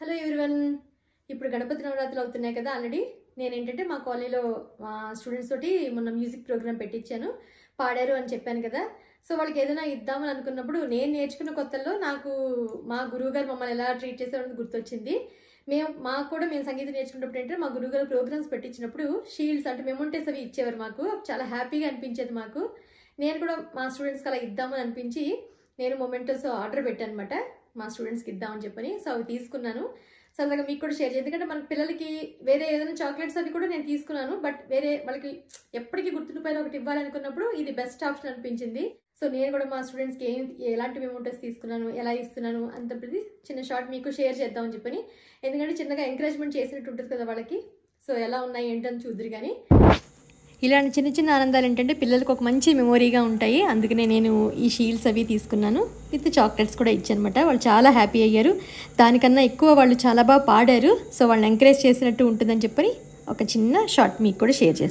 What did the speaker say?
Hello everyone. ఇప్పుడు గణపతి నవరాత్రులు అవుతున్నాయి కదా. ఆల్రెడీ నేనేంటంటే మా కాలనీలో మా స్టూడెంట్స్ తోటి మొన్న మ్యూజిక్ ప్రోగ్రామ్ పెట్టించాను. పాడారు అని చెప్పాను కదా. సో వాళ్ళకి ఏదైనా ఇద్దామని అనుకున్నప్పుడు నేను నేర్చుకున్న కొత్తల్లో నాకు మా గురువుగారు మమ్మల్ని ఎలా ట్రీట్ చేసేవాళ్ళని గుర్తొచ్చింది. మాకు కూడా మేము సంగీతం నేర్చుకున్నప్పుడు ఏంటంటే మా గురువుగారు ప్రోగ్రామ్స్ పెట్టించినప్పుడు షీల్డ్స్ అంటే మెమోంటేస్ అవి ఇచ్చేవారు. మాకు చాలా హ్యాపీగా అనిపించేది. మాకు నేను కూడా మా స్టూడెంట్స్కి అలా ఇద్దామని అనిపించి నేను మొమెంటోస్ ఆర్డర్ పెట్టాను అనమాట. మా స్టూడెంట్స్కి ఇద్దామని చెప్పని. సో అవి తీసుకున్నాను. సరదాగా మీకు కూడా షేర్ చేయాలి. ఎందుకంటే మన పిల్లలకి వేరే ఏదైనా చాక్లెట్స్ అవి కూడా నేను తీసుకున్నాను. బట్ వేరే వాళ్ళకి ఎప్పటికీ గుర్తుండిపోయిన ఒకటి ఇవ్వాలనుకున్నప్పుడు ఇది బెస్ట్ ఆప్షన్ అనిపించింది. సో నేను కూడా మా స్టూడెంట్స్కి ఎలాంటి మెమోంటోస్ తీసుకున్నాను, ఎలా ఇస్తున్నాను అంతది చిన్న షార్ట్ మీకు షేర్ చేద్దామని చెప్పని. ఎందుకంటే చిన్నగా ఎంకరేజ్మెంట్ చేసినట్టు ఉంటుంది కదా వాళ్ళకి. సో ఎలా ఉన్నాయి ఏంటని చూద్దరు. కానీ ఇలాంటి చిన్న చిన్న ఆనందాలు ఏంటంటే పిల్లలకు ఒక మంచి మెమొరీగా ఉంటాయి. అందుకనే నేను ఈ షీల్డ్స్ అవి తీసుకున్నాను. విత్ చాక్లెట్స్ కూడా ఇచ్చానమాట. వాళ్ళు చాలా హ్యాపీ అయ్యారు. దానికన్నా ఎక్కువ వాళ్ళు చాలా బాగా పాడారు. సో వాళ్ళని ఎంకరేజ్ చేసినట్టు ఉంటుందని చెప్పని ఒక చిన్న షార్ట్ మీకు కూడా షేర్ చేస్తాను.